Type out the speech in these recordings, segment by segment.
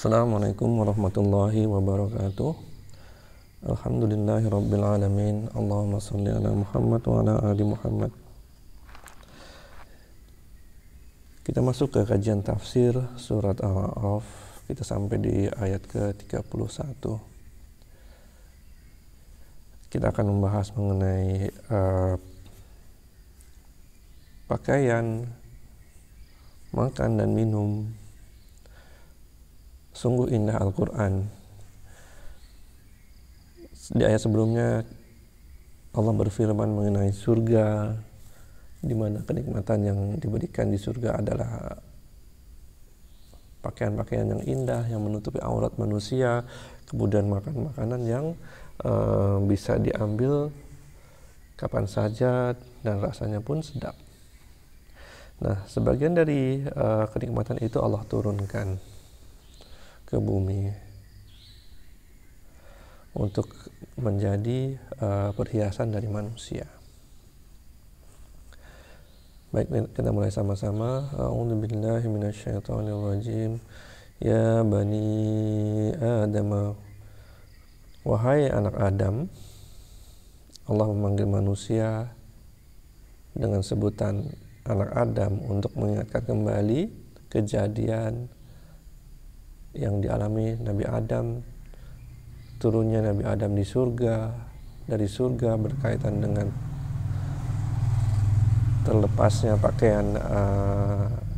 Assalamualaikum warahmatullahi wabarakatuh. Alhamdulillahirabbil alamin. Allahumma shalli ala Muhammad wa ala ali Muhammad. Kita masuk ke kajian tafsir surat Al-A'raf. Kita sampai di ayat ke-31. Kita akan membahas mengenai pakaian, makan dan minum. Sungguh indah Al-Quran. Di ayat sebelumnya Allah berfirman mengenai surga, di mana kenikmatan yang diberikan di surga adalah pakaian-pakaian yang indah yang menutupi aurat manusia, kemudian makan makanan yang bisa diambil kapan saja dan rasanya pun sedap. Nah, sebagian dari kenikmatan itu Allah turunkan ke bumi untuk menjadi perhiasan dari manusia. Baik, kita mulai sama-sama. A'udzubillahi minasyaitonirrajim. Ya bani Adam, wahai anak Adam. Allah memanggil manusia dengan sebutan anak Adam untuk mengingatkan kembali kejadian yang dialami Nabi Adam, turunnya Nabi Adam di surga, dari surga berkaitan dengan terlepasnya pakaian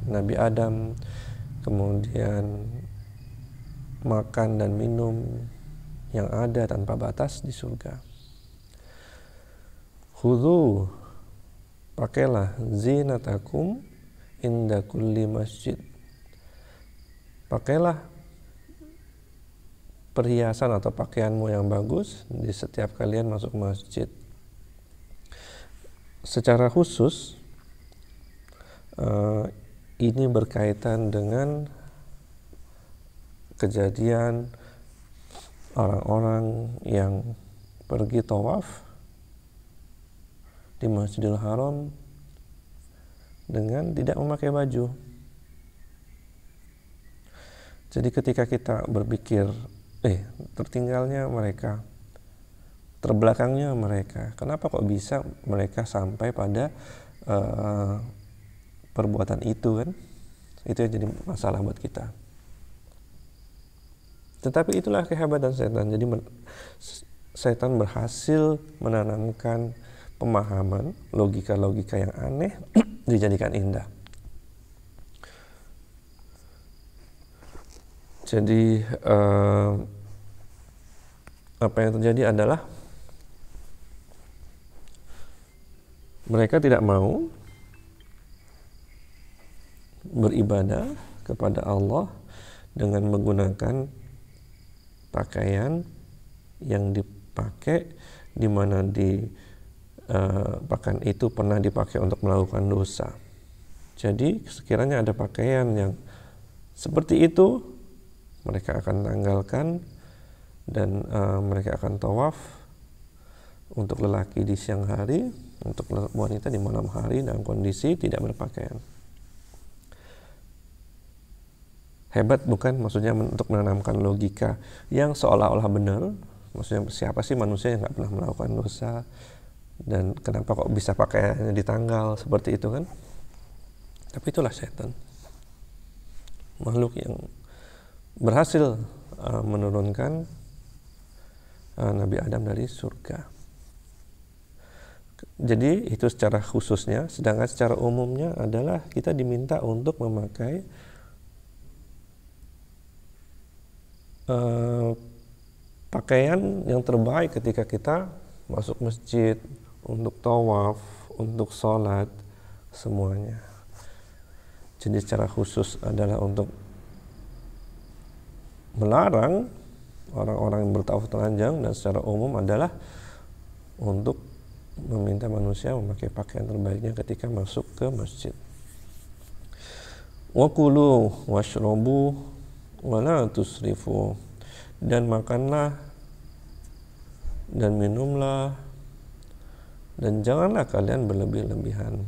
Nabi Adam, kemudian makan dan minum yang ada tanpa batas di surga. Khudhu, pakailah zinatakum inda kulli masjid. Pakailah perhiasan atau pakaianmu yang bagus di setiap kalian masuk masjid. Secara khusus ini berkaitan dengan kejadian orang-orang yang pergi tawaf di Masjidil Haram dengan tidak memakai baju. Jadi ketika kita berpikir tertinggalnya mereka, terbelakangnya mereka, kenapa kok bisa mereka sampai pada perbuatan itu, kan? Itu yang jadi masalah buat kita. Tetapi itulah kehebatan setan. Jadi setan berhasil menanamkan pemahaman, logika-logika yang aneh dijadikan indah. Jadi apa yang terjadi adalah mereka tidak mau beribadah kepada Allah dengan menggunakan pakaian yang dipakai, di mana pakaian itu pernah dipakai untuk melakukan dosa. Jadi sekiranya ada pakaian yang seperti itu, mereka akan tanggalkan dan mereka akan tawaf untuk lelaki di siang hari, untuk wanita di malam hari dalam kondisi tidak berpakaian. Hebat bukan? Maksudnya untuk menanamkan logika yang seolah-olah benar. Maksudnya siapa sih manusia yang nggak pernah melakukan dosa, dan kenapa kok bisa pakaiannya ditanggal seperti itu, kan? Tapi itulah setan, makhluk yang berhasil menurunkan Nabi Adam dari surga. Jadi itu secara khususnya, sedangkan secara umumnya adalah kita diminta untuk memakai pakaian yang terbaik ketika kita masuk masjid, untuk tawaf, untuk sholat, semuanya. Jadi secara khusus adalah untuk melarang orang-orang yang bertawaf telanjang, dan secara umum adalah untuk meminta manusia memakai pakaian terbaiknya ketika masuk ke masjid. Wa kulu washrabu wa la tusrifu, dan makanlah dan minumlah dan janganlah kalian berlebih-lebihan.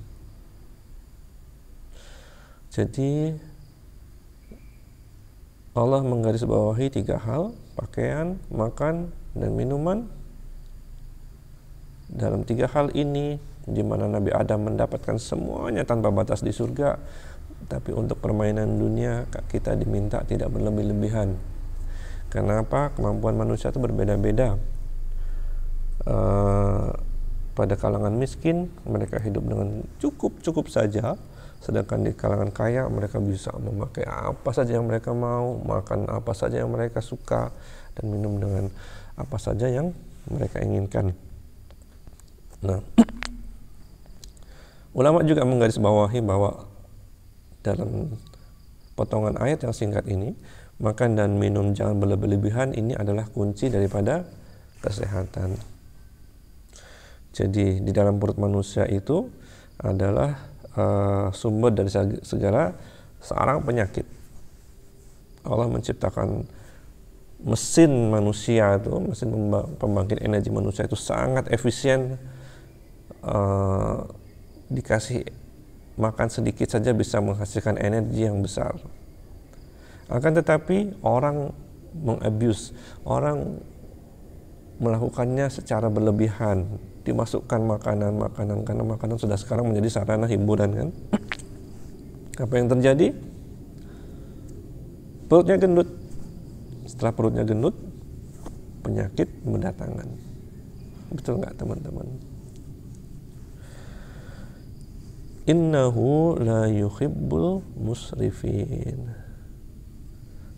Jadi Allah menggarisbawahi 3 hal, pakaian, makan, dan minuman. Dalam 3 hal ini, di mana Nabi Adam mendapatkan semuanya tanpa batas di surga, tapi untuk permainan dunia kita diminta tidak berlebih-lebihan. Kenapa? Kemampuan manusia itu berbeda-beda. Pada kalangan miskin, mereka hidup dengan cukup saja. Sedangkan di kalangan kaya, mereka bisa memakai apa saja yang mereka mau, makan apa saja yang mereka suka, dan minum dengan apa saja yang mereka inginkan. Nah, ulama juga menggarisbawahi bahwa dalam potongan ayat yang singkat ini, makan dan minum jangan berlebih-lebihan, ini adalah kunci daripada kesehatan. Jadi di dalam perut manusia itu adalah sumber dari segala searang penyakit. Allah menciptakan mesin manusia itu, mesin pembangkit energi manusia itu sangat efisien. Dikasih makan sedikit saja bisa menghasilkan energi yang besar. Akan tetapi orang mengabuse, orang melakukannya secara berlebihan, dimasukkan makanan karena makanan sudah sekarang menjadi sarana hiburan kan. Apa yang terjadi? Perutnya gendut. Setelah perutnya gendut, penyakit mendatangan. Betul nggak teman-teman? Innahu la yuhibbul musrifin.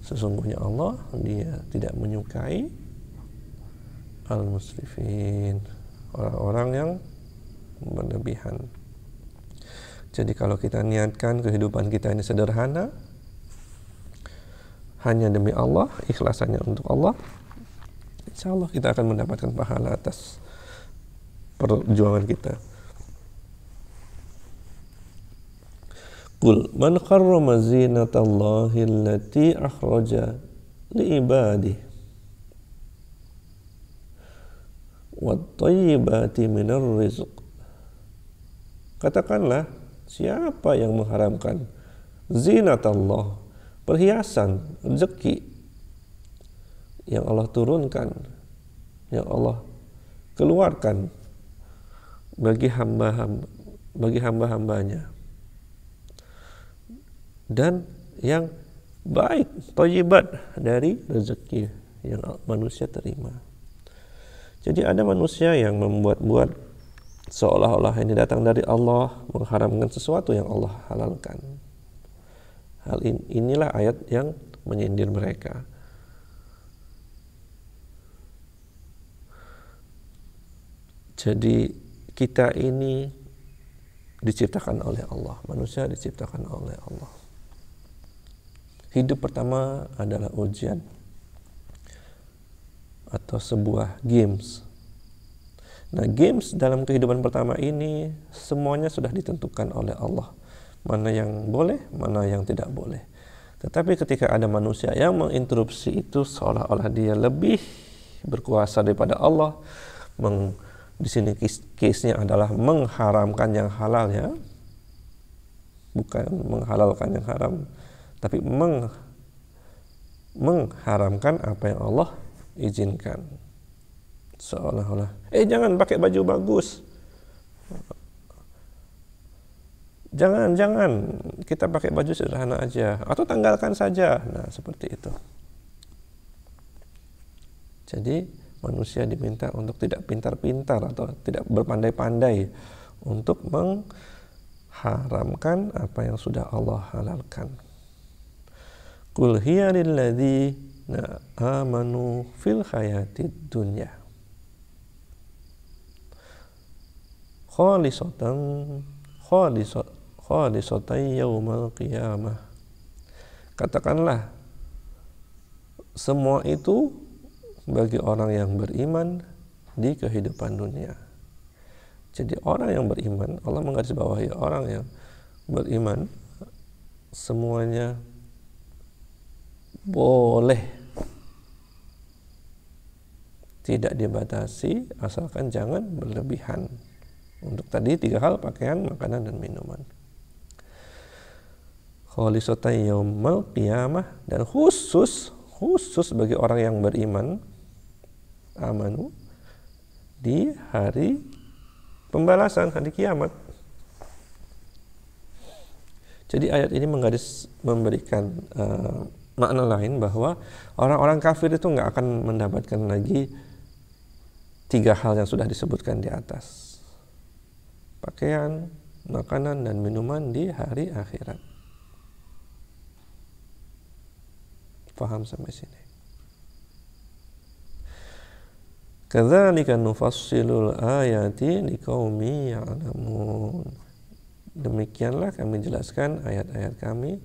Sesungguhnya Allah, Dia tidak menyukai al-musrifin, orang-orang yang berlebihan. Jadi kalau kita niatkan kehidupan kita ini sederhana, hanya demi Allah, ikhlasannya untuk Allah, insya Allah kita akan mendapatkan pahala atas perjuangan kita. Qul man kharrama zinatallahi allati akhraja liibadihi wat-thayyibati minar rizq. Katakanlah, siapa yang mengharamkan zinatallah, perhiasan rezeki yang Allah turunkan, yang Allah keluarkan bagi hamba-hambanya, dan yang baik, thayyibat, dari rezeki yang manusia terima. Jadi ada manusia yang membuat-buat seolah-olah ini datang dari Allah, mengharamkan sesuatu yang Allah halalkan. Hal inilah ayat yang menyindir mereka. Jadi kita ini diciptakan oleh Allah, manusia diciptakan oleh Allah. Hidup pertama adalah ujian atau sebuah games. Nah, games dalam kehidupan pertama ini semuanya sudah ditentukan oleh Allah. Mana yang boleh, mana yang tidak boleh. Tetapi ketika ada manusia yang menginterupsi itu, seolah-olah dia lebih berkuasa daripada Allah. Di sini case-nya adalah mengharamkan yang halal, ya, bukan menghalalkan yang haram, tapi mengharamkan apa yang Allah izinkan. Seolah-olah, jangan pakai baju bagus, jangan kita pakai baju sederhana aja, atau tanggalkan saja. Nah, seperti itu. Jadi manusia diminta untuk tidak pintar-pintar atau tidak berpandai-pandai untuk mengharamkan apa yang sudah Allah halalkan. Qul hiya lilladzina amanu fil hayatid dunya khalisatan yaumal qiyamah. Katakanlah, semua itu bagi orang yang beriman di kehidupan dunia. Jadi orang yang beriman, Allah menggarisbawahi orang yang beriman, semuanya boleh, tidak dibatasi, asalkan jangan berlebihan. Untuk tadi 3 hal, pakaian, makanan, dan minuman. khalisatan yaumal qiyamah, dan khusus bagi orang yang beriman, amanu, di hari pembalasan, hari kiamat. Jadi ayat ini memberikan makna lain bahwa orang-orang kafir itu nggak akan mendapatkan lagi 3 hal yang sudah disebutkan di atas: pakaian, makanan, dan minuman di hari akhirat. Paham sampai sini? Kadzalika nufassilul ayati liqaumi ya'lamun. Demikianlah kami jelaskan ayat-ayat kami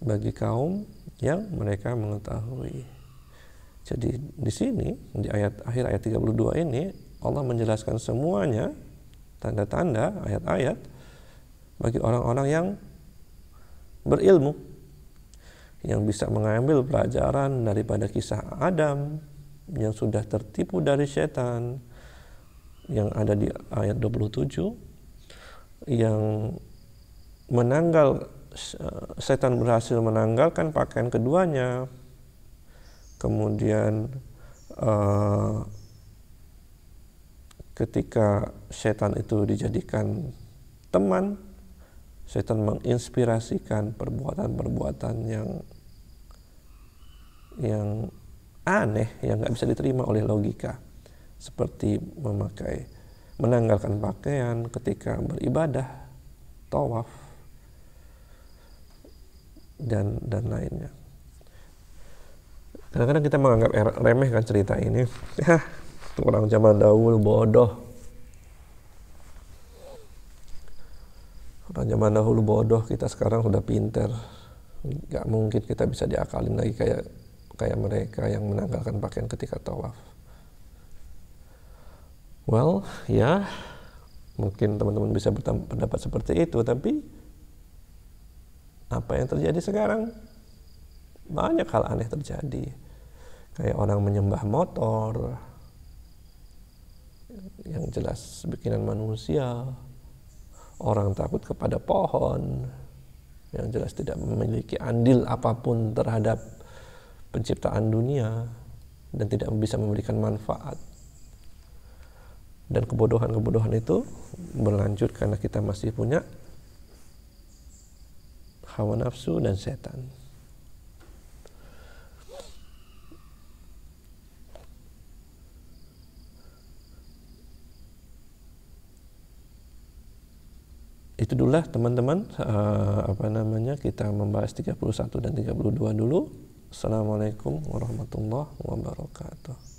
bagi kaum yang mereka mengetahui. Jadi di sini di akhir ayat 32 ini Allah menjelaskan semuanya, tanda-tanda, ayat-ayat bagi orang-orang yang berilmu, yang bisa mengambil pelajaran daripada kisah Adam yang sudah tertipu dari setan yang ada di ayat 27, yang setan berhasil menanggalkan pakaian keduanya. Kemudian ketika setan itu dijadikan teman, setan menginspirasikan perbuatan-perbuatan yang aneh, yang nggak bisa diterima oleh logika, seperti menanggalkan pakaian ketika beribadah, tawaf, dan lainnya. Kadang-kadang kita menganggap remeh kan cerita ini. Ya, orang zaman dahulu bodoh. Orang zaman dahulu bodoh, kita sekarang sudah pinter. Gak mungkin kita bisa diakalin lagi kayak mereka yang menanggalkan pakaian ketika tawaf. Well, ya, mungkin teman-teman bisa berpendapat seperti itu, tapi apa yang terjadi sekarang? Banyak hal aneh terjadi. Kayak orang menyembah motor, yang jelas bikinan manusia. Orang takut kepada pohon, yang jelas tidak memiliki andil apapun terhadap penciptaan dunia dan tidak bisa memberikan manfaat. Dan kebodohan-kebodohan itu berlanjut karena kita masih punya hawa nafsu dan setan. Itu dululah teman-teman, kita membahas 31 dan 32 dulu. Assalamualaikum warahmatullahi wabarakatuh.